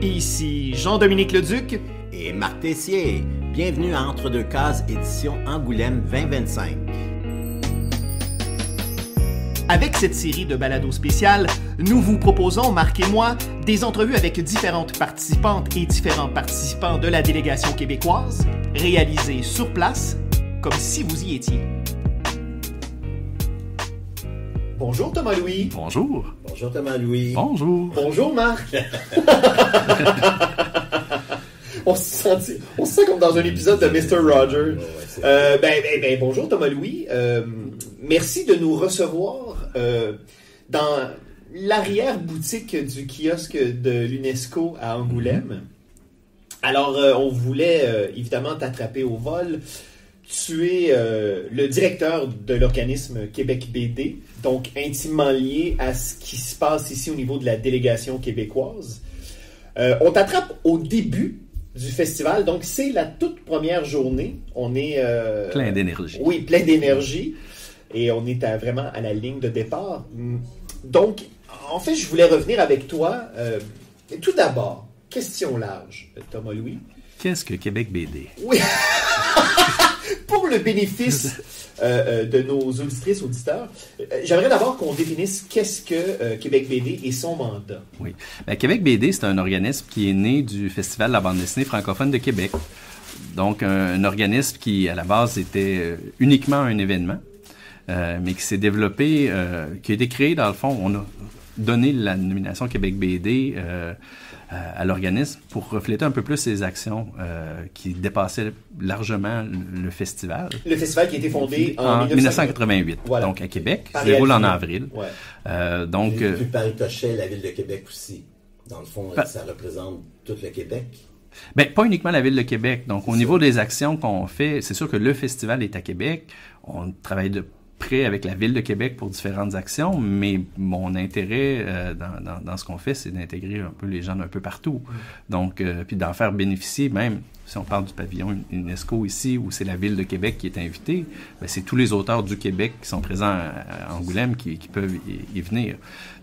Ici Jean-Dominique Leduc et Marc Tessier. Bienvenue à Entre deux cases, édition Angoulême 2025. Avec cette série de balados spéciales, nous vous proposons, Marc et moi, des entrevues avec différentes participantes et différents participants de la délégation québécoise, réalisées sur place, comme si vous y étiez. Bonjour Thomas-Louis. Bonjour. Bonjour Thomas-Louis. Bonjour. Bonjour Marc. On se sent comme dans un épisode de Mr. Rogers. Bonjour Thomas-Louis. Merci de nous recevoir dans l'arrière-boutique du kiosque de l'UNESCO à Angoulême. Alors, on voulait évidemment t'attraper au vol. Tu es le directeur de l'organisme Québec BD, donc intimement lié à ce qui se passe ici au niveau de la délégation québécoise. On t'attrape au début du festival, donc c'est la toute première journée. On est... plein d'énergie. Oui, plein d'énergie. Et on est vraiment à la ligne de départ. Donc, en fait, je voulais revenir avec toi. Tout d'abord, question large, Thomas-Louis. Qu'est-ce que Québec BD? Oui. Pour le bénéfice de nos auditrices, auditeurs, j'aimerais d'abord qu'on définisse qu'est-ce que Québec BD et son mandat. Oui. Québec BD, c'est un organisme qui est né du Festival de la bande dessinée francophone de Québec. Donc, un organisme qui, à la base, était uniquement un événement, mais qui s'est développé, qui a été créé, dans le fond, on a donné la nomination Québec BD à l'organisme pour refléter un peu plus ses actions qui dépassaient largement le festival. Le festival qui a été fondé en 1988, voilà. Donc à Québec, se déroule en avril. Ouais. Puis Paris-Cochet, la ville de Québec aussi. Dans le fond, ça représente tout le Québec. Pas uniquement la ville de Québec. Donc, au niveau des actions qu'on fait, c'est sûr que le festival est à Québec. On travaille de près avec la ville de Québec pour différentes actions, mais mon intérêt dans ce qu'on fait, c'est d'intégrer un peu les gens d'un peu partout. Donc, puis d'en faire bénéficier, même si on parle du pavillon UNESCO ici, où c'est la ville de Québec qui est invitée, c'est tous les auteurs du Québec qui sont présents à Angoulême qui peuvent y venir.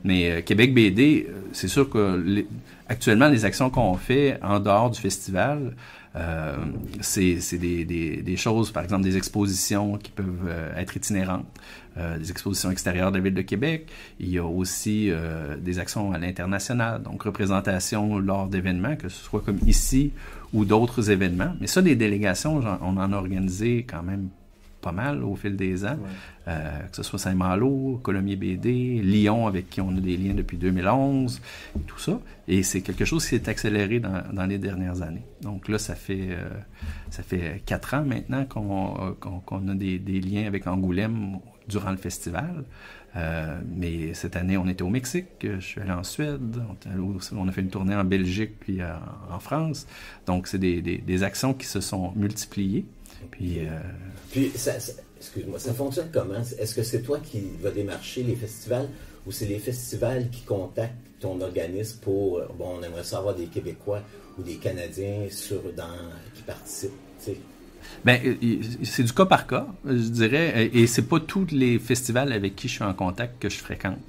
Mais Québec BD, c'est sûr que actuellement, les actions qu'on fait en dehors du festival, c'est des choses, par exemple des expositions qui peuvent être itinérantes, des expositions extérieures de la ville de Québec. Il y a aussi des actions à l'international, donc représentation lors d'événements, que ce soit comme ici ou d'autres événements. Mais ça, des délégations, on en a organisé quand même pas mal au fil des ans, que ce soit Saint-Malo, Colomiers BD, Lyon, avec qui on a des liens depuis 2011, et tout ça. Et c'est quelque chose qui s'est accéléré dans les dernières années. Donc là, ça fait 4 ans maintenant qu'on a des liens avec Angoulême durant le festival. Mais cette année, on était au Mexique, je suis allé en Suède, on a fait une tournée en Belgique puis en France. Donc, c'est des actions qui se sont multipliées. Puis excuse-moi, ça fonctionne comment? Est-ce que c'est toi qui vas démarcher les festivals ou c'est les festivals qui contactent ton organisme pour, on aimerait savoir des Québécois ou des Canadiens qui participent, tu sais? C'est du cas par cas, je dirais, et c'est pas tous les festivals avec qui je suis en contact que je fréquente.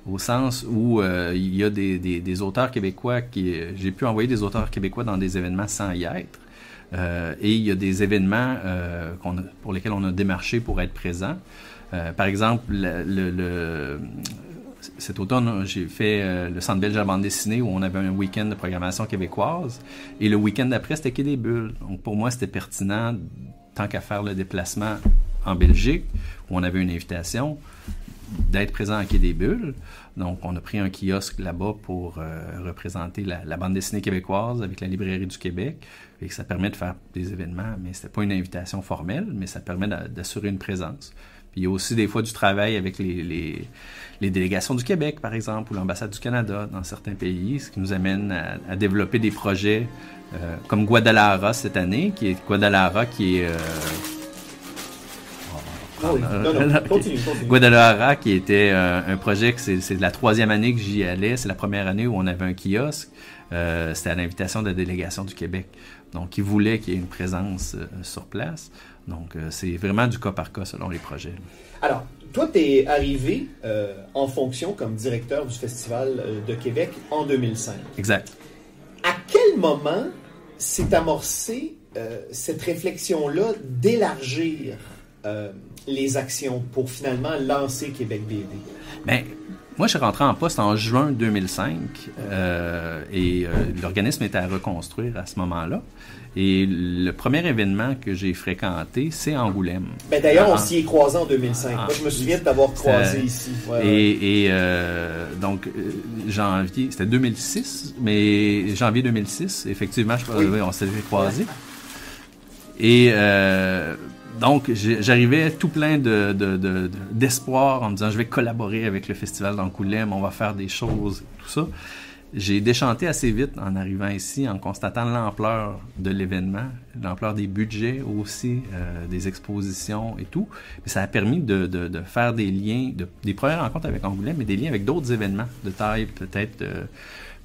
Au sens où il y a des auteurs québécois j'ai pu envoyer des auteurs québécois dans des événements sans y être. Et il y a des événements pour lesquels on a démarché pour être présent. Par exemple, cet automne, j'ai fait le Centre belge à la bande dessinée où on avait un week-end de programmation québécoise. Et le week-end d'après, c'était Quai des Bulles. Donc pour moi, c'était pertinent, tant qu'à faire le déplacement en Belgique, où on avait une invitation, d'être présent à Quai des Bulles. Donc, on a pris un kiosque là-bas pour représenter la bande dessinée québécoise avec la Librairie du Québec. Et ça permet de faire des événements, mais c'était pas une invitation formelle, mais ça permet d'assurer une présence. Puis il y a aussi des fois du travail avec les délégations du Québec, par exemple, ou l'ambassade du Canada dans certains pays, ce qui nous amène à développer des projets comme Guadalajara cette année, qui est Continue. Guadalajara, qui était un projet que c'est la 3e année que j'y allais. C'est la première année où on avait un kiosque. C'était à l'invitation de la délégation du Québec. Donc, ils voulaient qu'il y ait une présence sur place. Donc, c'est vraiment du cas par cas selon les projets. Alors, toi, tu es arrivé en fonction comme directeur du Festival de Québec en 2005. Exact. À quel moment s'est amorcée cette réflexion-là d'élargir les actions pour finalement lancer Québec BD? Ben, moi, je suis rentré en poste en juin 2005 et l'organisme était à reconstruire à ce moment-là. Et le premier événement que j'ai fréquenté, c'est Angoulême. Ben d'ailleurs, on s'y est croisé en 2005. Moi, je me souviens de t'avoir croisé ici. Ouais, Donc, janvier, c'était 2006, mais janvier 2006, effectivement, on s'est croisés. Et donc, j'arrivais tout plein d'espoir en me disant, je vais collaborer avec le Festival d'Angoulême, on va faire des choses, tout ça. J'ai déchanté assez vite en arrivant ici, en constatant l'ampleur de l'événement, l'ampleur des budgets aussi, des expositions et tout. Mais ça a permis de faire des liens, des premières rencontres avec Angoulême, mais des liens avec d'autres événements de taille peut-être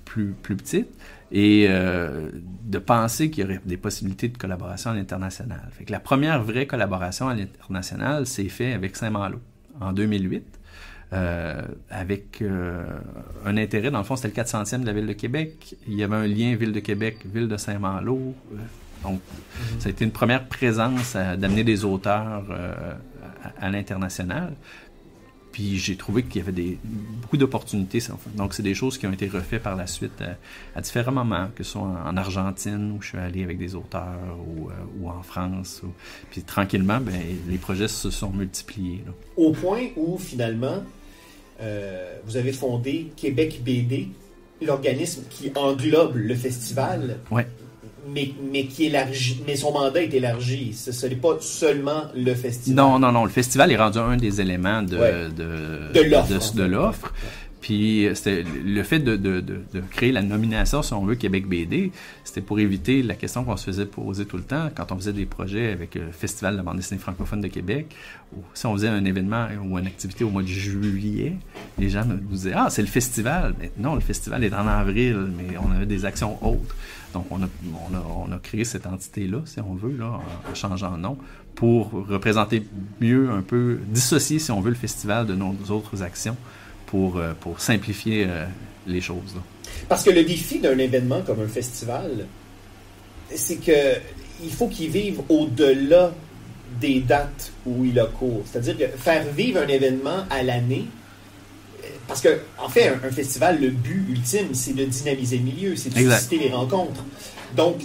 plus petite, et de penser qu'il y aurait des possibilités de collaboration à l'international. Fait que la première vraie collaboration à l'international s'est faite avec Saint-Malo en 2008. Avec un intérêt, dans le fond, c'était le 400e de la Ville de Québec. Il y avait un lien Ville de Québec, Ville de Saint-Malo. Donc, ça a été une première présence d'amener des auteurs à l'international. Puis j'ai trouvé qu'il y avait beaucoup d'opportunités. Donc, c'est des choses qui ont été refaites par la suite à différents moments, que ce soit en Argentine, où je suis allé avec des auteurs, ou en France. Puis tranquillement, ben, les projets se sont multipliés, là. Au point où, finalement, vous avez fondé Québec BD, l'organisme qui englobe le festival, ouais. mais qui élargit, mais son mandat est élargi. Ce n'est pas seulement le festival. Non. Le festival est rendu un des éléments de l'offre. Puis c'était le fait de créer la nomination, si on veut, Québec BD, c'était pour éviter la question qu'on se faisait poser tout le temps quand on faisait des projets avec le Festival de la bande dessinée francophone de Québec. Ou si on faisait un événement ou une activité au mois de juillet, les gens nous disaient « Ah, c'est le festival! » Mais non, le festival est en avril, mais on avait des actions autres. Donc, on a créé cette entité-là, si on veut, là, en changeant de nom, pour représenter mieux, un peu, dissocier, si on veut, le festival de nos autres actions, pour simplifier les choses, là. Parce que le défi d'un événement comme un festival, c'est qu'il faut qu'il vive au-delà des dates où il a cours. C'est-à-dire que faire vivre un événement à l'année, parce que, en fait, un festival, le but ultime, c'est de dynamiser le milieu, c'est de susciter les rencontres. Donc,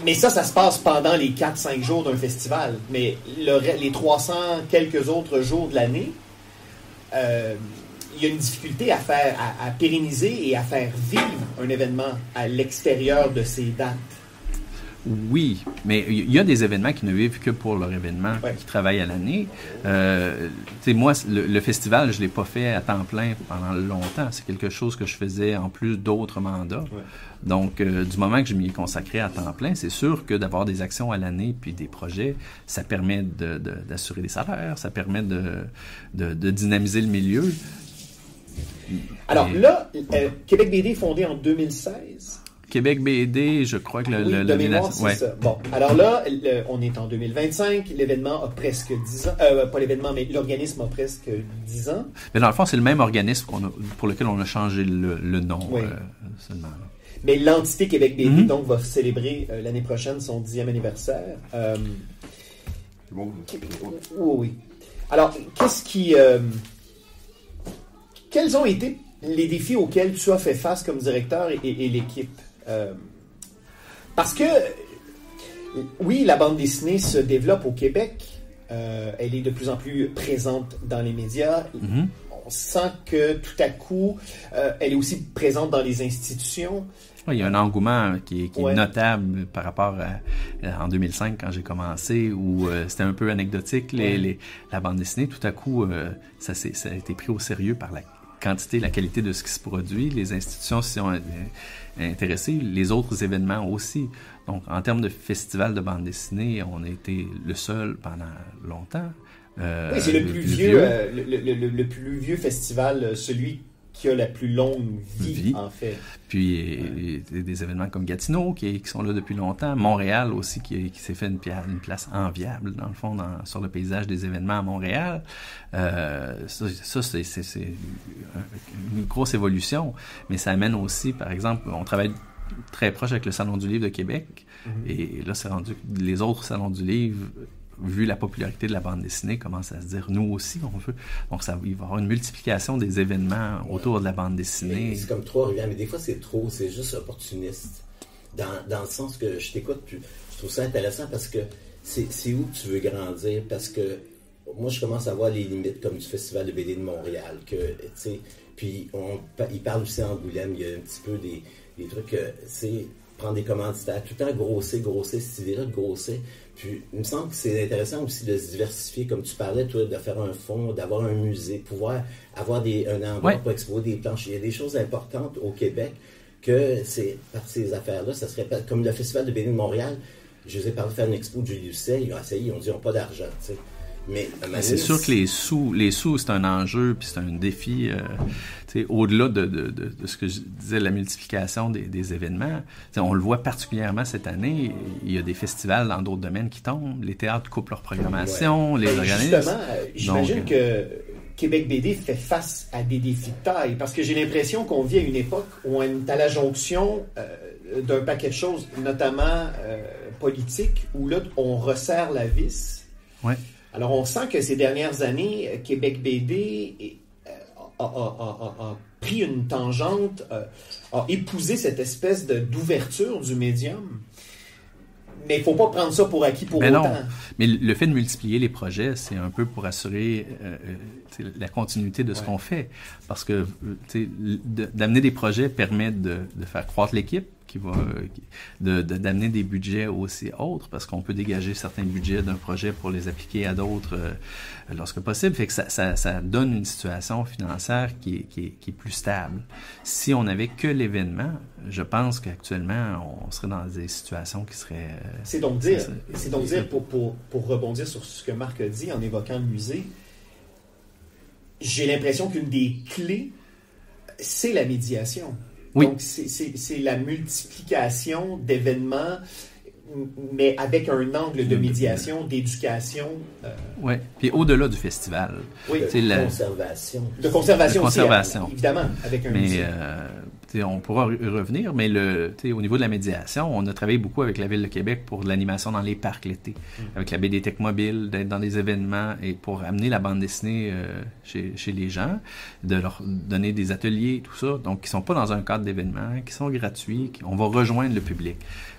mais ça se passe pendant les 4-5 jours d'un festival. Mais les 300 quelques autres jours de l'année, il y a une difficulté à pérenniser et à faire vivre un événement à l'extérieur de ces dates. Oui, mais il y a des événements qui ne vivent que pour leur événement, qui travaillent à l'année. Moi, le festival, je ne l'ai pas fait à temps plein pendant longtemps. C'est quelque chose que je faisais en plus d'autres mandats. Ouais. Donc, du moment que je m'y ai consacré à temps plein, c'est sûr que d'avoir des actions à l'année puis des projets, ça permet d'assurer des salaires, ça permet de dynamiser le milieu. Alors là, Québec BD est fondé en 2016. Québec BD, je crois que de mémoire, c'est ça. Bon, alors là, on est en 2025, l'événement a presque 10 ans, pas l'événement, mais l'organisme a presque 10 ans. Mais dans le fond, c'est le même organisme pour lequel on a changé le nom seulement. Mais l'entité Québec BD, donc, va célébrer l'année prochaine son 10e anniversaire. Oui. Alors, quels ont été les défis auxquels tu as fait face comme directeur et l'équipe? Parce que, oui, la bande dessinée se développe au Québec. Elle est de plus en plus présente dans les médias. On sent que tout à coup, elle est aussi présente dans les institutions. Oui, il y a un engouement qui est notable par rapport en 2005, quand j'ai commencé, où c'était un peu anecdotique, la bande dessinée. Tout à coup, ça a été pris au sérieux par la quantité, la qualité de ce qui se produit. Les institutions s'y sont intéressées, les autres événements aussi. Donc, en termes de festival de bande dessinée, on a été le seul pendant longtemps. Oui, c'est le plus vieux festival, celui qui a la plus longue vie, en fait. Puis, des événements comme Gatineau, qui sont là depuis longtemps. Montréal aussi, qui s'est fait une place enviable, dans le fond, sur le paysage des événements à Montréal. Ça c'est une grosse évolution. Mais ça amène aussi, par exemple, on travaille très proche avec le Salon du livre de Québec. Et là, c'est rendu que les autres salons du livre, vu la popularité de la bande dessinée, commencent à se dire, nous aussi, on veut. Donc, il va y avoir une multiplication des événements autour de la bande dessinée. C'est comme Trois-Rivières, mais des fois, c'est trop, c'est juste opportuniste. Dans le sens que je t'écoute, puis je trouve ça intéressant parce que c'est où tu veux grandir, parce que moi, je commence à voir les limites comme du Festival de BD de Montréal, que, tu sais, puis il parle aussi en Angoulême, il y a un petit peu des trucs, c'est prendre des commanditaires, tout le temps grossir, cette idée-là de grossir. Puis, il me semble que c'est intéressant aussi de se diversifier, comme tu parlais, toi, de faire un fonds, d'avoir un musée, pouvoir avoir un endroit pour exposer des planches. Il y a des choses importantes au Québec que par ces affaires-là, ça serait pas comme le Festival de BD de Montréal. Je les ai parlé de faire une expo de Jules Lucet, ils ont essayé, ils ont dit ils n'ont pas d'argent, tu sais. Mais c'est sûr que les sous, c'est un enjeu, puis c'est un défi, au-delà de ce que je disais, la multiplication des événements. On le voit particulièrement cette année, il y a des festivals dans d'autres domaines qui tombent, les théâtres coupent leur programmation, les organismes. Justement, j'imagine que Québec BD fait face à des défis de taille, parce que j'ai l'impression qu'on vit à une époque où on est à la jonction d'un paquet de choses, notamment politiques, où là, on resserre la vis. Ouais. Alors, on sent que ces dernières années, Québec BD a pris une tangente, a épousé cette espèce d'ouverture du médium. Mais il ne faut pas prendre ça pour acquis pour autant. Non. Mais le fait de multiplier les projets, c'est un peu pour assurer la continuité de ce qu'on fait. Parce que d'amener des projets permet de faire croître l'équipe, d'amener des budgets aussi autres, parce qu'on peut dégager certains budgets d'un projet pour les appliquer à d'autres lorsque possible. Fait que ça donne une situation financière qui est plus stable. Si on n'avait que l'événement, je pense qu'actuellement, on serait dans des situations qui seraient... C'est donc dire, pour rebondir sur ce que Marc a dit en évoquant le musée, j'ai l'impression qu'une des clés, c'est la médiation. Oui. Donc, c'est la multiplication d'événements, mais avec un angle de médiation, d'éducation. Oui, puis au-delà du festival. Oui, de conservation. De conservation aussi, évidemment, avec un musée. On pourra y revenir, mais au niveau de la médiation, on a travaillé beaucoup avec la Ville de Québec pour de l'animation dans les parcs l'été, avec la BD-Tech Mobile, d'être dans des événements et pour amener la bande dessinée chez les gens, de leur donner des ateliers, tout ça, donc qui ne sont pas dans un cadre d'événement, qui sont gratuits, on va rejoindre le public.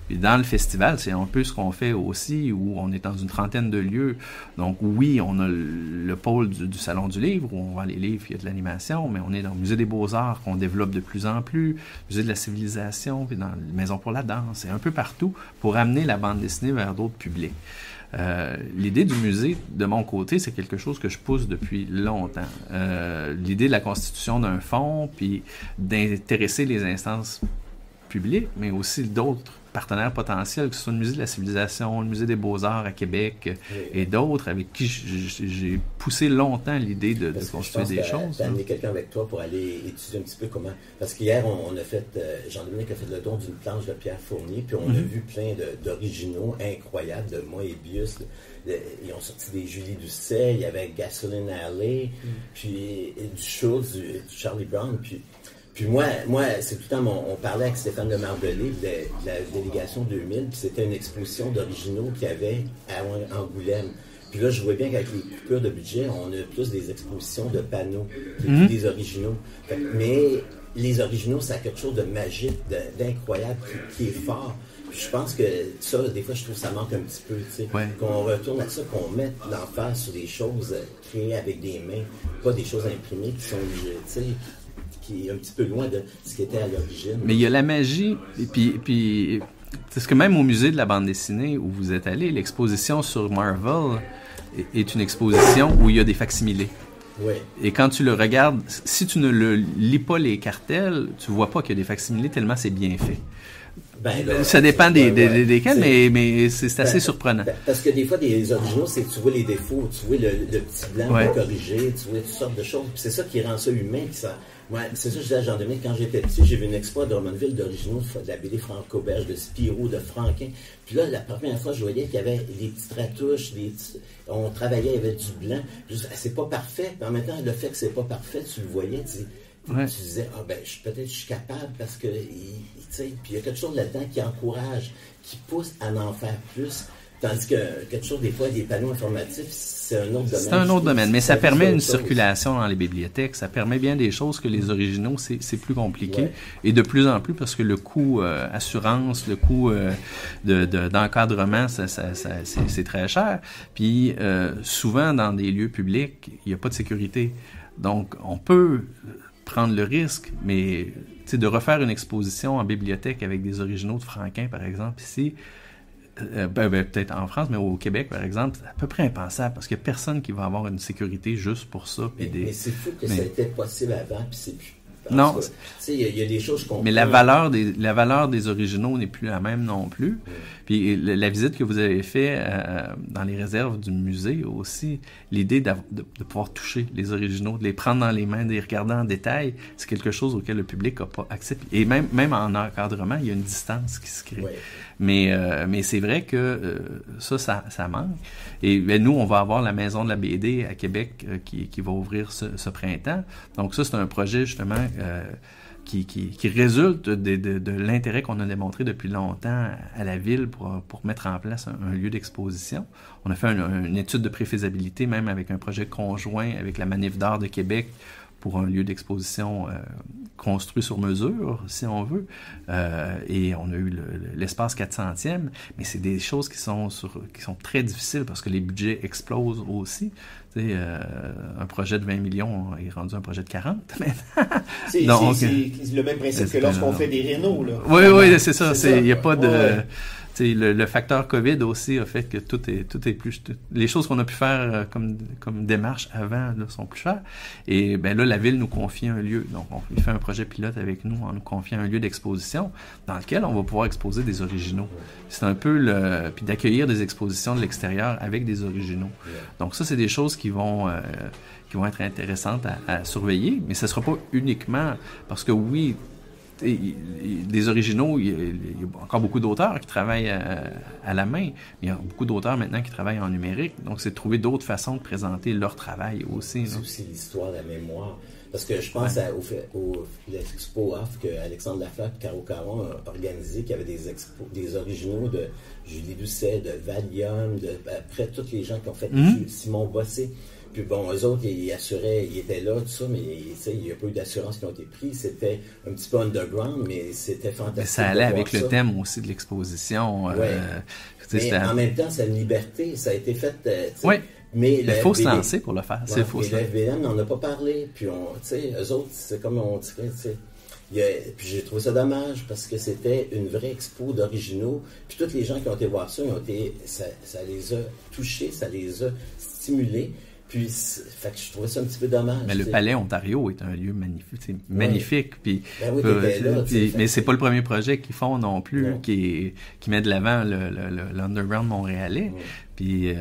Puis dans le festival, c'est un peu ce qu'on fait aussi, où on est dans une trentaine de lieux. Donc oui, on a le pôle du Salon du Livre, où on vend les livres, il y a de l'animation, mais on est dans le Musée des Beaux-Arts, qu'on développe de plus en plus, Musée de la Civilisation, puis dans la Maison pour la danse, et un peu partout, pour amener la bande dessinée vers d'autres publics. L'idée du musée, de mon côté, c'est quelque chose que je pousse depuis longtemps. L'idée de la constitution d'un fonds, puis d'intéresser les instances publiques, mais aussi d'autres partenaires potentiels, que ce soit le Musée de la Civilisation, le Musée des Beaux-Arts à Québec et d'autres avec qui j'ai poussé longtemps l'idée de construire des choses. Tu as amené quelqu'un avec toi pour aller étudier un petit peu comment... Parce qu'hier, on a fait... Jean-Dominique a fait le don d'une planche de Pierre Fournier, puis on a vu plein d'originaux incroyables, de Moebius. Ils ont sorti des Julie Doucet, il y avait Gasoline Alley, puis du Schultz, du Charlie Brown, Puis moi, c'est tout le temps, on parlait avec Stéphane de Marbellé de la délégation 2000, puis c'était une exposition d'originaux qu'il y avait à Angoulême. Puis là, je vois bien qu'avec les coupures de budget, on a plus des expositions de panneaux, plus des originaux. Mais les originaux, ça a quelque chose de magique, d'incroyable, qui est fort. Puis je pense que ça, des fois, je trouve que ça manque un petit peu, tu sais. Ouais. Qu'on retourne à ça, qu'on mette l'emphase sur des choses créées avec des mains, pas des choses imprimées qui sont, tu sais, qui est un petit peu loin de ce qui était à l'origine. Mais il y a la magie, et puis c'est que même au musée de la bande dessinée où vous êtes allé, l'exposition sur Marvel est une exposition où il y a des facsimilés. Oui. Et quand tu le regardes, si tu ne lis pas les cartels, tu vois pas qu'il y a des facsimilés tellement c'est bien fait. Ben, là, ça dépend desquels, mais c'est assez surprenant. Parce que des fois, des originaux, c'est que tu vois les défauts, tu vois le petit blanc pour corriger, tu vois toutes sortes de choses. Puis c'est ça qui rend ça humain. Puis ça, c'est ça que je disais à Jean-Dominique, quand j'étais petit, j'ai vu une expo à Drummondville d'originaux de la BD Franco-Belge, de Spirou, de Franquin. Puis là, la première fois, je voyais qu'il y avait des petites ratouches, on travaillait avec du blanc. C'est pas parfait. Puis en même temps, le fait que c'est pas parfait, tu le voyais, Ouais. Tu disais, peut-être je suis capable parce que, tu sais, puis il y a quelque chose là-dedans qui encourage, qui pousse à en faire plus. Tandis que quelque chose, des fois, des panneaux informatifs, c'est un autre domaine. C'est un autre domaine, mais ça permet une circulation dans les bibliothèques. Ça permet bien des choses que les originaux, c'est plus compliqué. Ouais. Et de plus en plus, parce que le coût assurance, le coût d'encadrement, c'est très cher. Puis souvent, dans des lieux publics, il n'y a pas de sécurité. Donc, on peut prendre le risque, mais de refaire une exposition en bibliothèque avec des originaux de Franquin, par exemple, ici, peut-être en France, mais au Québec, par exemple, c'est à peu près impensable parce qu'il n'y a personne qui va avoir une sécurité juste pour ça. Mais c'est fou que ça était possible avant, puis c'est plus. Non. Il y a des choses qu'on. Mais la valeur des originaux n'est plus la même non plus. Puis la visite que vous avez faite dans les réserves du musée aussi, l'idée de pouvoir toucher les originaux, de les prendre dans les mains, de les regarder en détail, c'est quelque chose auquel le public n'a pas accès. Et même en encadrement, il y a une distance qui se crée. Ouais. Mais c'est vrai que ça manque. Et nous, on va avoir la Maison de la BD à Québec qui va ouvrir ce printemps. Donc ça, c'est un projet justement qui résulte de l'intérêt qu'on a démontré depuis longtemps à la ville pour mettre en place un lieu d'exposition. On a fait une étude de préfaisabilité, même avec un projet conjoint avec la Manif d'art de Québec pour un lieu d'exposition construit sur mesure, si on veut. Et on a eu l'espace 400e, mais c'est des choses qui sont très difficiles parce que les budgets explosent aussi. Un projet de 20 millions est rendu un projet de 40 maintenant. C'est le même principe que lorsqu'on fait des rénaux. Oui, c'est ça. Il n'y a pas de... Ouais. Le facteur COVID aussi a fait que tout est plus... les choses qu'on a pu faire comme démarche avant là, sont plus chères. Et là, la ville nous confie un lieu. Donc, on fait un projet pilote avec nous en nous confiant un lieu d'exposition dans lequel on va pouvoir exposer des originaux. C'est un peu puis d'accueillir des expositions de l'extérieur avec des originaux. Donc ça, c'est des choses qui vont être intéressantes à surveiller, mais ce ne sera pas uniquement parce que oui, des originaux, il y a encore beaucoup d'auteurs qui travaillent à la main, mais il y a beaucoup d'auteurs maintenant qui travaillent en numérique, donc c'est de trouver d'autres façons de présenter leur travail aussi. C'est aussi l'histoire de la mémoire, parce que je pense au l'expo off que Alexandre Lafleur et Caro Caron a organisé, qu'il y avait des originaux de Julie Doucet, de Valium, après tous les gens qui ont fait Simon Bossé. Puis bon, eux autres, ils assuraient, ils étaient là, tout ça, mais il n'y a pas eu d'assurance qui ont été prises. C'était un petit peu underground, mais c'était fantastique. Mais ça allait avec le thème aussi de l'exposition. Mais en même temps, c'est une liberté. Ça a été fait. Oui. Mais il faut se lancer pour le faire. Ouais, mais le FBM n'en a pas parlé. Puis eux autres, c'est comme on dirait, puis j'ai trouvé ça dommage parce que c'était une vraie expo d'originaux. Puis tous les gens qui ont été voir ça, ça les a touchés, ça les a stimulés. Puis, fait que je trouvais ça un petit peu dommage. Mais le Palais Ontario est un lieu magnifique. Puis, là, mais c'est pas le premier projet qu'ils font non plus, qui met de l'avant l'underground montréalais. Puis,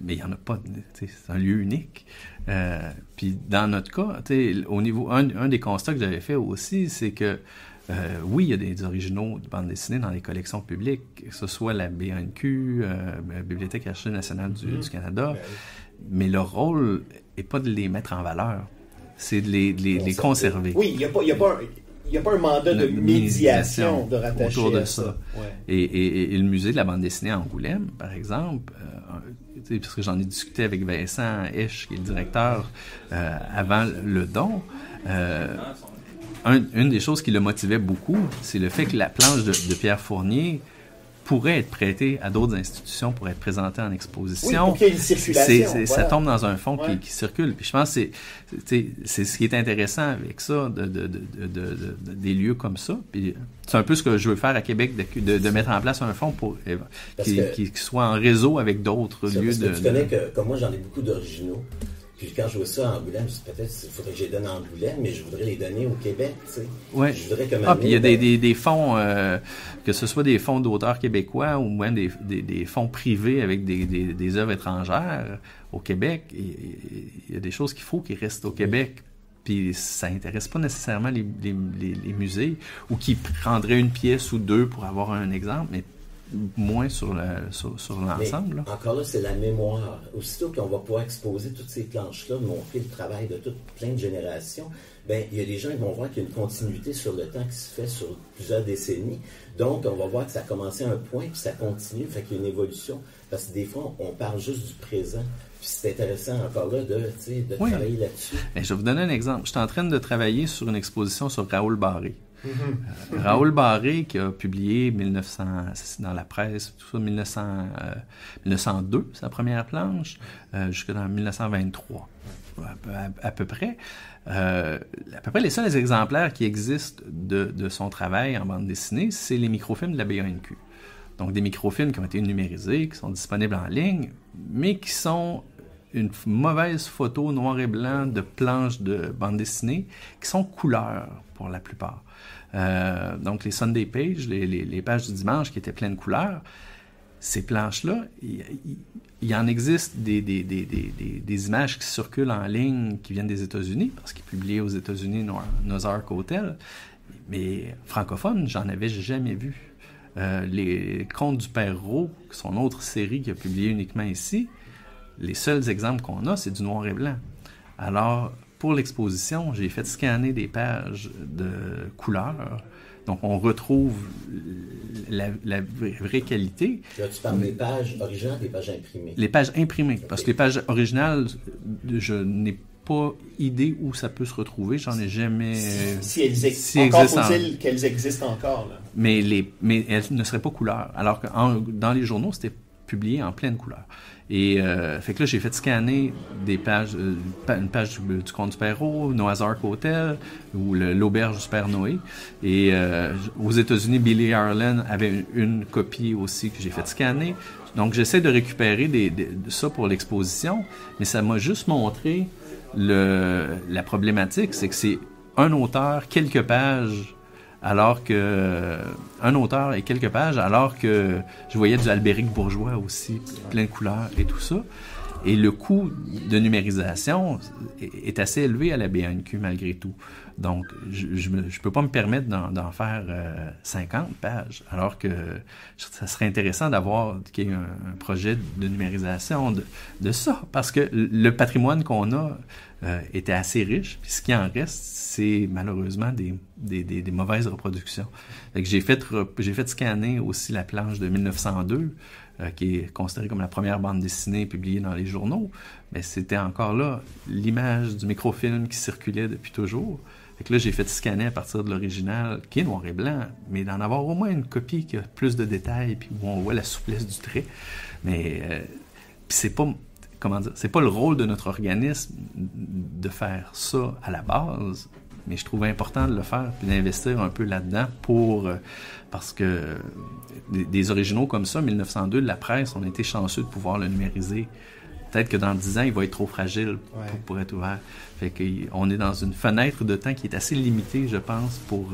mais il y en a pas. C'est un lieu unique. Puis dans notre cas, au niveau un des constats que j'avais fait aussi, c'est que oui, il y a des originaux de bande dessinée dans les collections publiques, que ce soit la BNQ, Bibliothèque Archives nationale du Canada. Mais leur rôle n'est pas de les mettre en valeur, c'est de les conserver. Oui, il n'y a pas un mandat de médiation de rattacher autour de ça. Ouais. Et le musée de la bande dessinée à Angoulême, par exemple, parce que j'en ai discuté avec Vincent Esch, qui est le directeur, avant le don, une des choses qui le motivait beaucoup, c'est le fait que la planche de Pierre Fournier pourrait être prêté à d'autres institutions pour être présenté en exposition. Oui, pour qu'il y ait une circulation. Ça tombe dans un fond qui circule. Puis je pense que c'est ce qui est intéressant avec ça, des lieux comme ça. Puis c'est un peu ce que je veux faire à Québec, de mettre en place un fonds qui soit en réseau avec d'autres lieux. Tu connais que, comme moi, j'en ai beaucoup d'originaux. Puis quand je vois ça à Angoulême, je dis peut-être qu'il faudrait que je les donne à Angoulême, mais je voudrais les donner au Québec, tu sais. Ouais. Je voudrais que puis il y a des fonds, que ce soit des fonds d'auteurs québécois ou même des fonds privés avec des œuvres étrangères au Québec. Il y a des choses qu'il faut qui restent au Québec. Puis ça n'intéresse pas nécessairement les musées, ou qui prendraient une pièce ou deux pour avoir un exemple, mais moins sur l'ensemble. Encore là, c'est la mémoire. Aussitôt qu'on va pouvoir exposer toutes ces planches-là, montrer le travail de plein de générations, ben il y a des gens qui vont voir qu'il y a une continuité sur le temps qui se fait sur plusieurs décennies. Donc, on va voir que ça a commencé à un point, puis ça continue, fait qu'il y a une évolution. Parce que des fois, on parle juste du présent. Puis c'est intéressant encore là de travailler là-dessus. Et je vais vous donner un exemple. Je suis en train de travailler sur une exposition sur Raoul Barré. Raoul Barré qui a publié 1900 dans la presse, tout ça, 1902, sa première planche, jusque dans 1923, à peu près. À peu près les seuls exemplaires qui existent de son travail en bande dessinée, c'est les microfilms de la BANQ. Donc des microfilms qui ont été numérisés, qui sont disponibles en ligne, mais qui sont une mauvaise photo noir et blanc de planches de bande dessinée, qui sont couleurs pour la plupart. Donc les Sunday Pages, les pages du dimanche qui étaient pleines de couleurs, ces planches-là, il en existe des images qui circulent en ligne qui viennent des États-Unis, parce qu'ils publiaient aux États-Unis Ozark Hotel, mais francophone, j'en avais jamais vu. Les Contes du Père Raux, qui sont une autre série qui a publié uniquement ici, les seuls exemples qu'on a, c'est du noir et blanc. Alors, pour l'exposition, j'ai fait scanner des pages de couleurs. Donc, on retrouve la vraie qualité. Là, tu parles des pages originales, des pages imprimées. Les pages imprimées, parce que les pages originales, je n'ai pas idée où ça peut se retrouver. J'en ai jamais... Si elles existent. Encore faut-il qu'elles existent encore. Là. Mais elles ne seraient pas couleurs. Alors que dans les journaux, c'était publié en pleine couleur. Et fait que là, j'ai fait scanner des pages, une page du Conte du Père Raux, Ozark Hotel, ou l'Auberge du Père Noé. Et aux États-Unis, Billy Harlan avait une copie aussi que j'ai fait scanner. Donc, j'essaie de récupérer ça pour l'exposition, mais ça m'a juste montré la problématique, c'est que c'est un auteur, quelques pages, alors que je voyais du Albéric Bourgeois aussi, plein de couleurs et tout ça. Et le coût de numérisation est assez élevé à la BANQ malgré tout. Donc, je peux pas me permettre d'en faire 50 pages, alors que ça serait intéressant qu'il y ait un projet de numérisation de ça, parce que le patrimoine qu'on a était assez riche, puis ce qui en reste, c'est malheureusement des mauvaises reproductions. Fait que j'ai fait scanner aussi la planche de 1902, qui est considérée comme la première bande dessinée publiée dans les journaux, mais c'était encore là l'image du microfilm qui circulait depuis toujours. Fait que là, j'ai fait scanner à partir de l'original, qui est noir et blanc, mais d'en avoir au moins une copie qui a plus de détails, puis où on voit la souplesse du trait. Mais c'est pas le rôle de notre organisme de faire ça à la base, mais je trouve important de le faire, puis d'investir un peu là-dedans parce que des originaux comme ça, 1902, de la presse, on a été chanceux de pouvoir le numériser. Peut-être que dans 10 ans, il va être trop fragile pour être ouvert. Fait qu'on est dans une fenêtre de temps qui est assez limitée, je pense, pour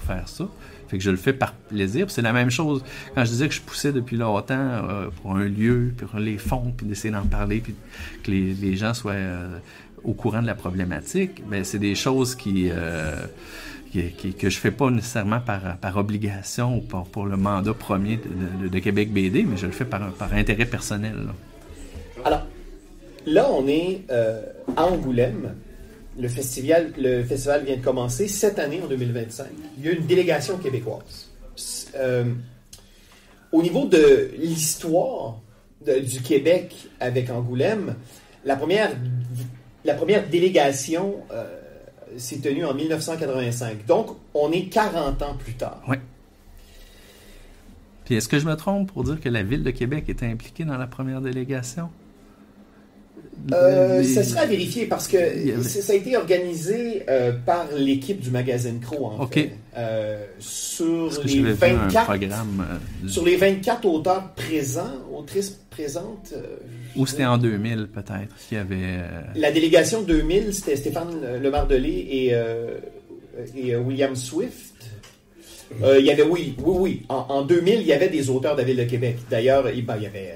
faire ça. Fait que je le fais par plaisir. Puis c'est la même chose quand je disais que je poussais depuis longtemps pour un lieu, pour les fonds, puis d'essayer d'en parler, puis que les gens soient au courant de la problématique. Ben c'est des choses que je fais pas nécessairement par obligation ou pour le mandat premier de Québec BD, mais je le fais par intérêt personnel. Là. Alors, là, on est à Angoulême. Le festival vient de commencer cette année, en 2025. Il y a une délégation québécoise. Au niveau de l'histoire du Québec avec Angoulême, la première délégation s'est tenue en 1985. Donc, on est 40 ans plus tard. Oui. Puis est-ce que je me trompe pour dire que la Ville de Québec était impliquée dans la première délégation? Ça sera à vérifier parce que ça a été organisé par l'équipe du magazine Crow, en fait. Sur les 24 auteurs présents, autrices présentes. Ou c'était en 2000 peut-être qu'il y avait... La délégation 2000, c'était Stéphane Lemardelé et William Swift. Il y avait, oui. En 2000, il y avait des auteurs de la Ville de Québec. D'ailleurs, il y avait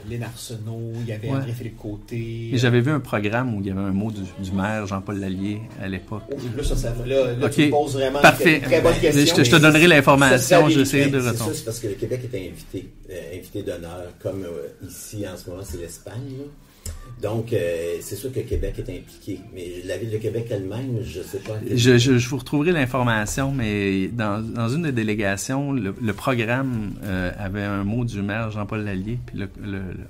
Lénard Arsenault, il y avait André-Philippe Côté. Et j'avais vu un programme où il y avait un mot du maire Jean-Paul Lallier à l'époque. Là, tu me poses vraiment une très bonne question. Je te donnerai l'information, j'essaierai de retomber. C'est ça, c'est parce que le Québec était invité d'honneur, comme ici en ce moment, c'est l'Espagne. Donc, c'est sûr que Québec est impliqué. Mais la Ville de Québec elle-même, je ne sais pas. Je vous retrouverai l'information, mais dans une des délégations, le programme avait un mot du maire Jean-Paul Lallier, puis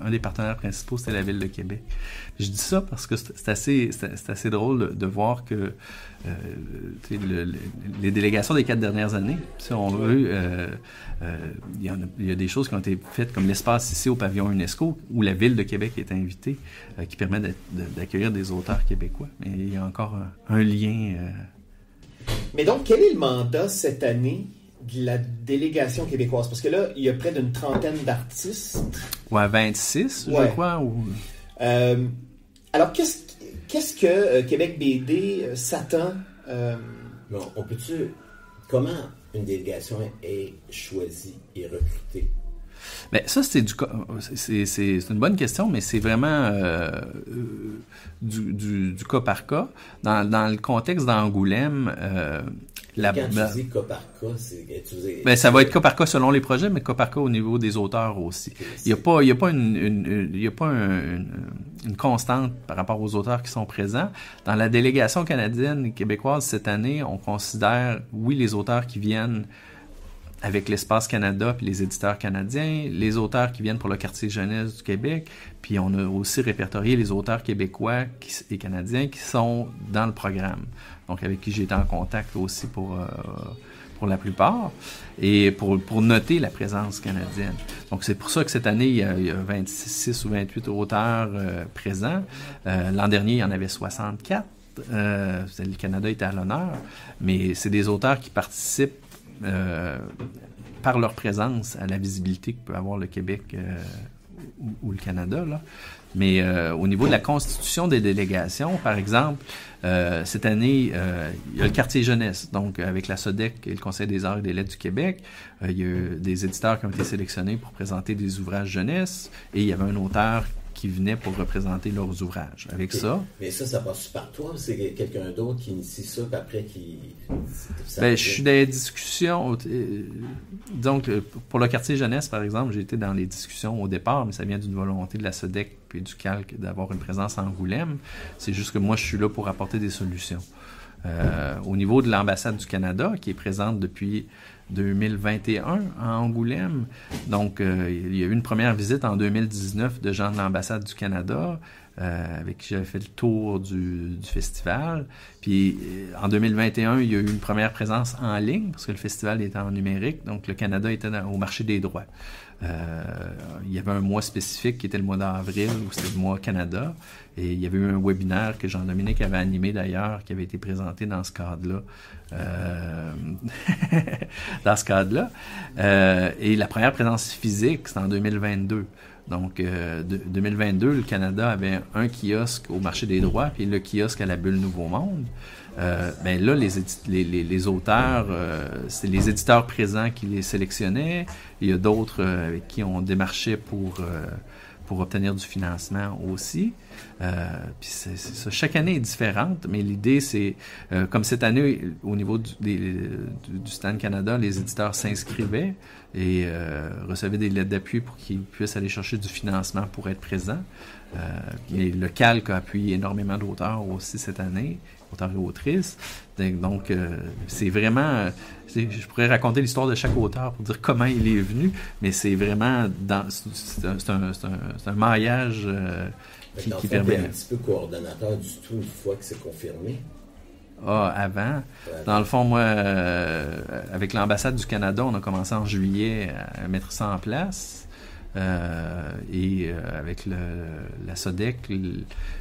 un des partenaires principaux, c'était la Ville de Québec. Je dis ça parce que c'est assez drôle de voir que les délégations des 4 dernières années, si on veut, il y a des choses qui ont été faites comme l'espace ici au pavillon UNESCO, où la Ville de Québec est invitée, qui permet d'accueillir des auteurs québécois. Mais il y a encore un lien. Mais donc, quel est le mandat cette année de la délégation québécoise? Parce que là, il y a près d'une trentaine d'artistes. Ouais, 26, ouais. Je crois. Ou... Alors, qu'est-ce que Québec BD s'attend? Bon, comment une délégation est choisie et recrutée? Ben, ça, c'est une bonne question, mais c'est vraiment du cas par cas. Dans le contexte d'Angoulême, quand tu dis cas par cas, ça va être cas par cas selon les projets, mais cas par cas au niveau des auteurs aussi. Il n'y a pas une constante par rapport aux auteurs qui sont présents. Dans la délégation canadienne et québécoise cette année, on considère, oui, les auteurs qui viennent avec l'Espace Canada puis les éditeurs canadiens, les auteurs qui viennent pour le quartier jeunesse du Québec, puis on a aussi répertorié les auteurs québécois et canadiens qui sont dans le programme, donc avec qui j'ai été en contact aussi pour la plupart, et pour noter la présence canadienne. Donc c'est pour ça que cette année, il y a 26 ou 28 auteurs présents. L'an dernier, il y en avait 64. Le Canada était à l'honneur, mais c'est des auteurs qui participent par leur présence à la visibilité que peut avoir le Québec ou le Canada, là. Mais au niveau de la constitution des délégations, par exemple, cette année, il y a le quartier jeunesse, donc avec la SODEC et le Conseil des arts et des lettres du Québec, il y a des éditeurs qui ont été sélectionnés pour présenter des ouvrages jeunesse, et il y avait un auteur qui venaient pour représenter leurs ouvrages. Avec ça... Mais ça passe par toi ou c'est quelqu'un d'autre qui initie ça, puis après qui... je suis dans les discussions. Donc, pour le quartier jeunesse, par exemple, j'ai été dans les discussions au départ, mais ça vient d'une volonté de la SODEC puis du CALC d'avoir une présence à Angoulême. C'est juste que moi, je suis là pour apporter des solutions. Au niveau de l'ambassade du Canada, qui est présente depuis 2021 à Angoulême. Donc, il y a eu une première visite en 2019 de gens de l'ambassade du Canada avec qui j'avais fait le tour du festival. Puis, en 2021, il y a eu une première présence en ligne parce que le festival était en numérique. Donc, le Canada était au marché des droits. Il y avait un mois spécifique qui était le mois d'avril, où c'était le mois Canada. Et il y avait eu un webinaire que Jean-Dominique avait animé d'ailleurs, qui avait été présenté dans ce cadre-là. Et la première présence physique, c'était en 2022. Donc, 2022, le Canada avait un kiosque au marché des droits, puis le kiosque à la Bulle Nouveau Monde. Là, les auteurs, c'est les éditeurs présents qui les sélectionnaient. Il y a d'autres avec qui on démarchait pour obtenir du financement aussi. Puis c'est ça. Chaque année est différente, mais l'idée, c'est, comme cette année, au niveau du Stand Canada, les éditeurs s'inscrivaient et recevaient des lettres d'appui pour qu'ils puissent aller chercher du financement pour être présents. Mais le CALC a appuyé énormément d'auteurs aussi cette année, auteurs et autrices. Donc, c'est vraiment... je pourrais raconter l'histoire de chaque auteur pour dire comment il est venu, mais c'est vraiment... c'est un maillage qui permet... un petit peu coordonnateur du tout une fois que c'est confirmé. Avant. Dans le fond, moi, avec l'ambassade du Canada, on a commencé en juillet à mettre ça en place. Avec la SODEC,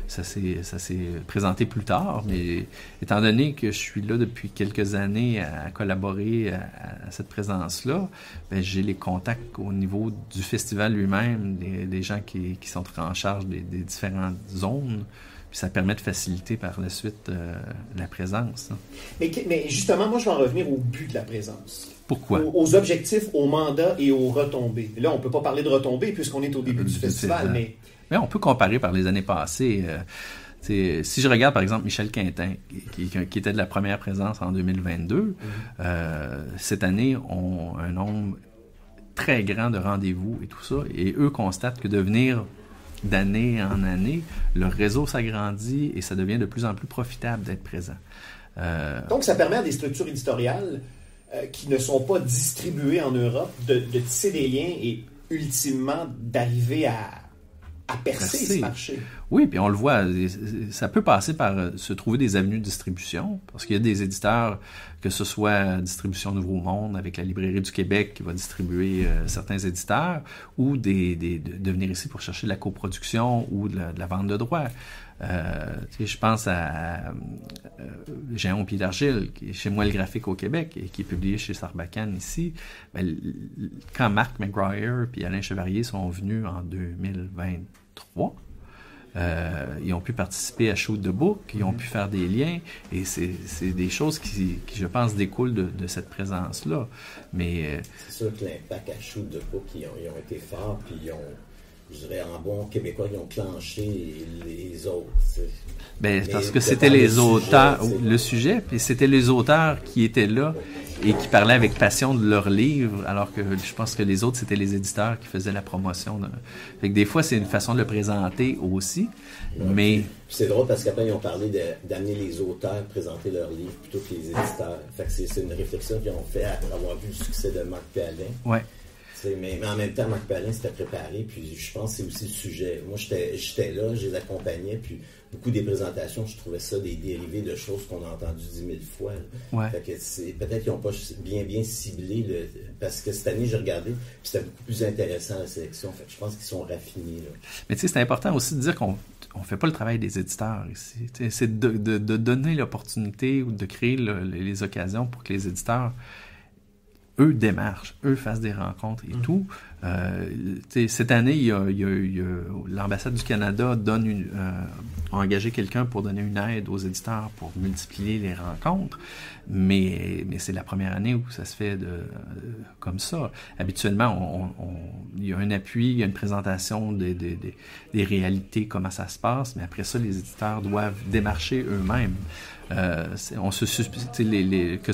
ça s'est présenté plus tard, mais étant donné que je suis là depuis quelques années à collaborer à cette présence-là, j'ai les contacts au niveau du festival lui-même, des gens qui sont en charge des différentes zones. Puis ça permet de faciliter par la suite la présence. Mais justement, moi, je vais en revenir au but de la présence. Pourquoi? Aux objectifs, aux mandats et aux retombées. Là, on ne peut pas parler de retombées puisqu'on est au début du festival, mais on peut comparer par les années passées. Si je regarde, par exemple, Michel Quintin, qui était de la première présence en 2022, cette année, on a un nombre très grand de rendez-vous et tout ça, et eux constatent que de venir d'année en année, le réseau s'agrandit et ça devient de plus en plus profitable d'être présent. Donc, ça permet à des structures éditoriales qui ne sont pas distribuées en Europe de tisser des liens et ultimement d'arriver à percer ce marché. Oui, puis on le voit, ça peut passer par se trouver des avenues de distribution, parce qu'il y a des éditeurs, que ce soit Distribution Nouveau Monde, avec la Librairie du Québec qui va distribuer certains éditeurs, ou de venir ici pour chercher de la coproduction ou de la vente de droits. Je pense à Géant au pied d'argile, qui est chez Moi le graphique au Québec et qui est publié chez Sarbacane ici. Quand Marc McGuire et Alain Chevalier sont venus en 2023, ils ont pu participer à Shoot the Book, ils ont pu faire des liens, et c'est des choses qui, je pense, découlent de cette présence-là. Mais c'est sûr que l'impact à Shoot the Book, ils ont été forts, puis ils ont, je dirais, en bon québécois, ils ont clenché les autres. Ben, parce que c'était les auteurs, le sujet, puis c'était les auteurs qui étaient là et qui parlaient avec passion de leurs livres, alors que je pense que les autres, c'était les éditeurs qui faisaient la promotion. Fait que des fois, c'est une façon de le présenter aussi, mais... C'est drôle parce qu'après, ils ont parlé d'amener les auteurs à présenter leurs livres plutôt que les éditeurs. Fait que c'est une réflexion qu'ils ont fait après avoir vu le succès de Marc Palin. Ouais. Mais en même temps, Marc Palin s'était préparé, puis je pense que c'est aussi le sujet. Moi, j'étais là, je les accompagnais, puis beaucoup des présentations, je trouvais ça des dérivés de choses qu'on a entendues 10 000 fois. Ouais. Fait que peut-être qu'ils n'ont pas bien ciblé, parce que cette année, j'ai regardé, puis c'était beaucoup plus intéressant la sélection. Fait que je pense qu'ils sont raffinés. Là. Mais tu sais, c'est important aussi de dire qu'on ne fait pas le travail des éditeurs ici. C'est de donner l'opportunité ou de créer les occasions pour que les éditeurs eux démarchent, eux fassent des rencontres et tout. Cette année, il y a l'ambassade du Canada a engagé quelqu'un pour donner une aide aux éditeurs pour multiplier les rencontres, mais c'est la première année où ça se fait comme ça. Habituellement, il y a un appui, il y a une présentation des réalités, comment ça se passe, mais après ça, les éditeurs doivent démarcher eux-mêmes. Que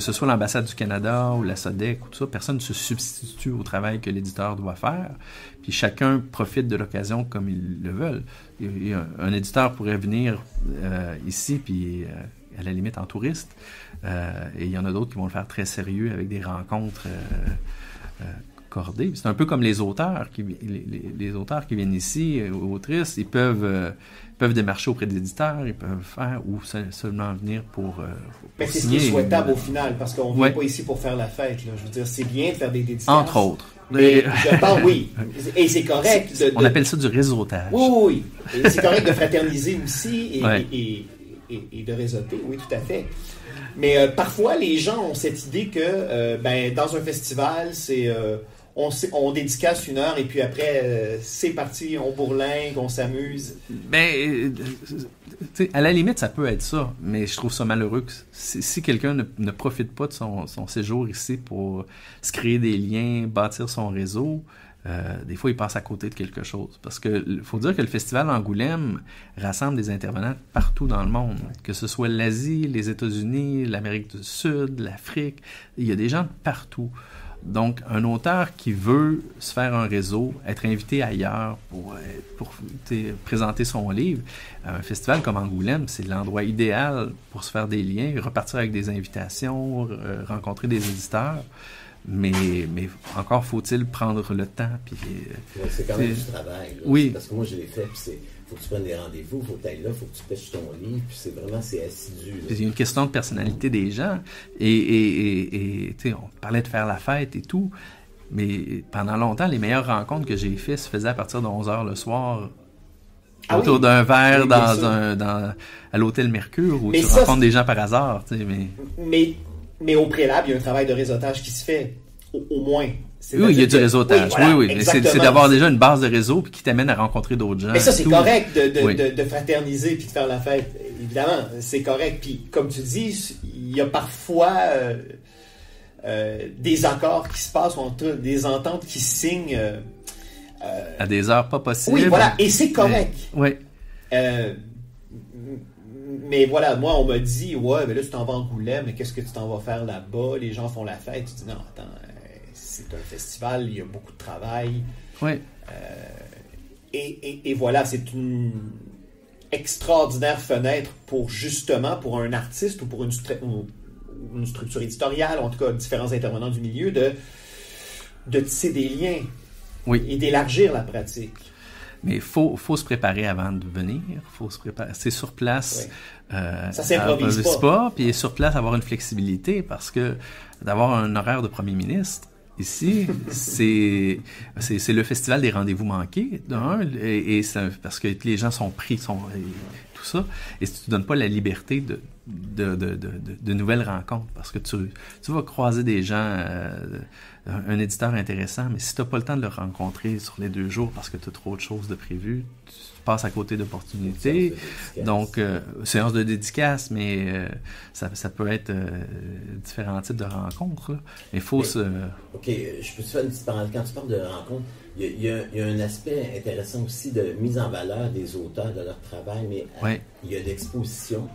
ce soit l'ambassade du Canada ou la SODEC ou tout ça, personne ne se substitue au travail que l'éditeur doit faire. Puis chacun profite de l'occasion comme ils le veulent. Un éditeur pourrait venir ici, puis à la limite en touriste, et il y en a d'autres qui vont le faire très sérieux avec des rencontres cordées. C'est un peu comme les auteurs les auteurs qui viennent ici, autrices, ils peuvent démarcher auprès des éditeurs, ils peuvent faire ou seulement venir pour mais c'est signer, ce qui est souhaitable au final, parce qu'on ne vient pas ici pour faire la fête. Là. Je veux dire, c'est bien de faire des dédicaces. Entre autres. Mais je pense, oui. Et c'est correct. On appelle ça du réseautage. Oui. Et c'est correct de fraterniser aussi et de réseauter. Oui, tout à fait. Mais parfois, les gens ont cette idée que dans un festival, c'est... On dédicace 1 heure et puis après, c'est parti, on bourlingue, on s'amuse. À la limite, ça peut être ça, mais je trouve ça malheureux que si quelqu'un ne profite pas de son séjour ici pour se créer des liens, bâtir son réseau, des fois, il passe à côté de quelque chose. Parce que faut dire que le Festival Angoulême rassemble des intervenants partout dans le monde, que ce soit l'Asie, les États-Unis, l'Amérique du Sud, l'Afrique. Il y a des gens de partout. Donc, un auteur qui veut se faire un réseau, être invité ailleurs pour présenter son livre, un festival comme Angoulême, c'est l'endroit idéal pour se faire des liens, repartir avec des invitations, rencontrer des éditeurs. Mais encore faut-il prendre le temps. Puis, c'est quand même du travail. Là. Oui. Parce que moi, je l'ai fait, puis faut que tu prennes des rendez-vous, faut que tu ailles là, faut que tu pêches ton livre, puis c'est assidu. Là. Il y a une question de personnalité des gens. Et on parlait de faire la fête et tout, mais pendant longtemps, les meilleures rencontres que j'ai faites se faisaient à partir de 11h le soir, autour d'un verre à l'hôtel Mercure, où tu rencontres des gens par hasard. Mais au préalable, il y a un travail de réseautage qui se fait, au moins. Oui, il y a du réseautage. Oui. C'est d'avoir déjà une base de réseau qui t'amène à rencontrer d'autres gens. Mais ça, c'est correct de fraterniser puis de faire la fête. Évidemment, c'est correct. Puis, comme tu dis, il y a parfois des accords qui se passent, des ententes qui se signent. À des heures pas possibles. Oui, voilà. Et c'est correct. Oui. Mais voilà, moi, on m'a dit, mais là, tu t'en vas en Angoulême, mais qu'est-ce que tu t'en vas faire là-bas? Les gens font la fête. Tu dis, non, attends, c'est un festival, il y a beaucoup de travail. Oui. Et voilà, c'est une extraordinaire fenêtre pour un artiste ou pour une structure éditoriale, ou en tout cas différents intervenants du milieu, de tisser des liens et d'élargir la pratique. Mais il faut se préparer avant de venir. Faut se préparer. C'est sur place. Oui. Ça s'improvise pas. Puis sur place, avoir une flexibilité, parce que d'avoir un horaire de premier ministre, ici, c'est le festival des rendez-vous manqués, et parce que les gens sont pris, tout ça, et si tu donnes pas la liberté de nouvelles rencontres, parce que tu vas croiser des gens, un éditeur intéressant, mais si tu n'as pas le temps de le rencontrer sur les 2 jours parce que tu as trop de choses de prévues, tu passes à côté d'opportunités. Donc, séance de dédicace, mais ça peut être différents types de rencontres. Là. Mais il faut se... OK, je peux te faire une petite parenthèse. Quand tu parles de rencontres, il y a un aspect intéressant aussi de mise en valeur des auteurs, de leur travail, mais il y a l'exposition.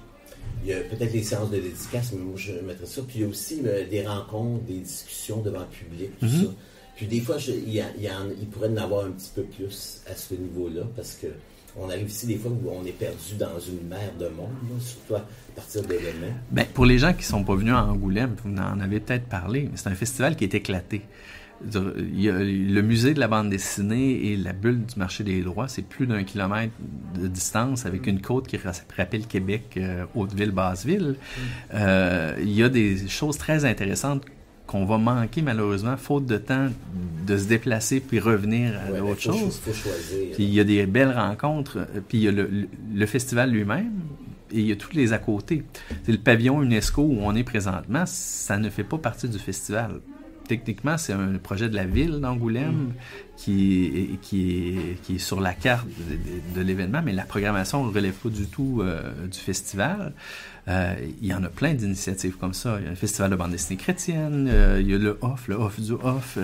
Il y a peut-être les séances de dédicace, mais moi je mettrais ça. Puis il y a aussi des rencontres, des discussions devant le public, tout ça. Puis des fois, il pourrait en avoir un petit peu plus à ce niveau-là, parce que on arrive ici des fois où on est perdu dans une mer de monde, là, surtout à partir d'événements. Bien, pour les gens qui ne sont pas venus à Angoulême, vous en avez peut-être parlé, mais c'est un festival qui est éclaté. Il y a le musée de la bande dessinée et la bulle du marché des droits, c'est plus d'1 kilomètre de distance avec une côte qui rappelle Québec, Hauteville, Basseville. Il y a des choses très intéressantes qu'on va manquer malheureusement, faute de temps de se déplacer puis revenir à autre chose. Faut choisir. Puis il y a des belles rencontres, puis il y a le festival lui-même. Et il y a tous les à côté. C'est le pavillon UNESCO où on est présentement, ça ne fait pas partie du festival. Techniquement, c'est un projet de la ville d'Angoulême qui est sur la carte de l'événement, mais la programmation ne relève pas du tout du festival. Il y en a plein d'initiatives comme ça. Il y a un festival de bande dessinée chrétienne, il y a le off du off,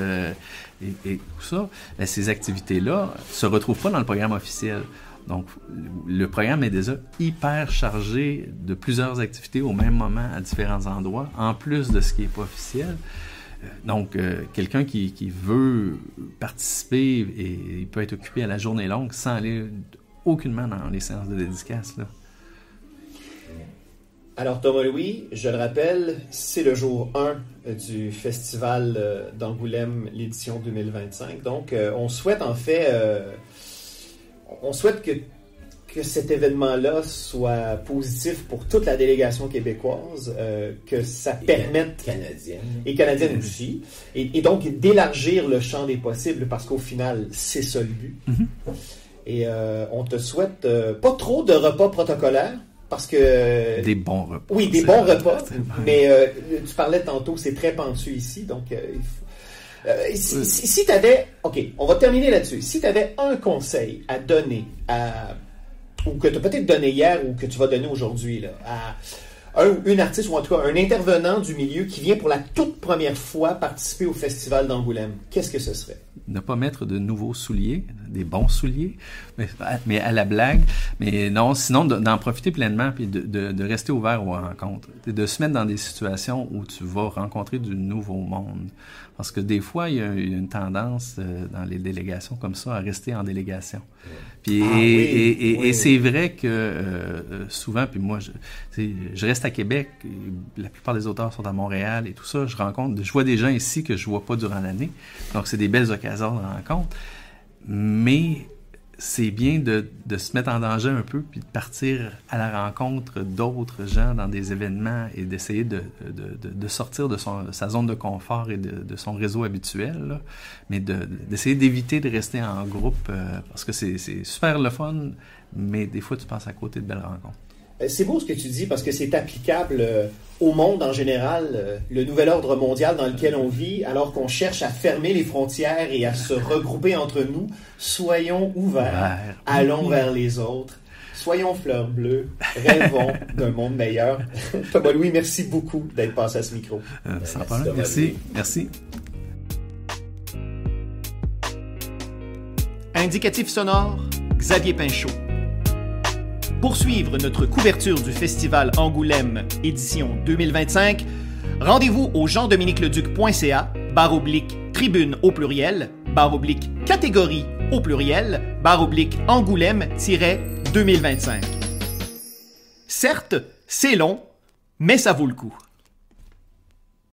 et tout ça. Et ces activités-là ne se retrouvent pas dans le programme officiel. Donc, le programme est déjà hyper chargé de plusieurs activités au même moment à différents endroits, en plus de ce qui n'est pas officiel. Donc, quelqu'un qui veut participer, et il peut être occupé à la journée longue sans aller aucunement dans les séances de dédicace, là. Alors, Thomas-Louis, je le rappelle, c'est le jour 1 du festival d'Angoulême, l'édition 2025. Donc, on souhaite en fait... on souhaite que cet événement-là soit positif pour toute la délégation québécoise, que ça permette... Et canadienne aussi. Et donc, d'élargir le champ des possibles, parce qu'au final, c'est ça le but. Et on te souhaite pas trop de repas protocolaires, parce que... Des bons repas. Oui, des bons repas. Mais tu parlais tantôt, c'est très pentu ici, donc... si tu avais... OK, on va terminer là-dessus. Si tu avais un conseil à donner, ou que tu as peut-être donné hier, ou que tu vas donner aujourd'hui, là, à un ou une artiste, ou en tout cas un intervenant du milieu qui vient pour la toute première fois participer au Festival d'Angoulême, qu'est-ce que ce serait? Ne pas mettre de nouveaux souliers, des bons souliers, mais à la blague. Mais non, sinon d'en profiter pleinement puis de rester ouvert aux rencontres. De se mettre dans des situations où tu vas rencontrer du nouveau monde. Parce que des fois, il y a une tendance dans les délégations comme ça à rester en délégation. Puis, et c'est vrai que souvent, puis moi, je reste à Québec, la plupart des auteurs sont à Montréal et tout ça. Je vois des gens ici que je vois pas durant l'année. Donc, c'est des belles occasions de rencontre. Mais c'est bien de se mettre en danger un peu puis de partir à la rencontre d'autres gens dans des événements et d'essayer de sortir de sa zone de confort et de son réseau habituel, là. Mais d'essayer d'éviter de rester en groupe parce que c'est super le fun, mais des fois tu passes à côté de belles rencontres. C'est beau ce que tu dis parce que c'est applicable au monde en général, le nouvel ordre mondial dans lequel on vit, alors qu'on cherche à fermer les frontières et à se regrouper entre nous. Soyons ouverts, allons vers les autres, soyons fleurs bleues, rêvons d'un monde meilleur. Thomas-Louis, merci beaucoup d'être passé à ce micro. Sans problème, merci. Indicatif sonore, Xavier Pinchot. Pour suivre notre couverture du Festival Angoulême, édition 2025, rendez-vous au jean-dominique-leduc.ca/tribune au pluriel, /catégorie au pluriel /Angoulême-2025. Certes, c'est long, mais ça vaut le coup.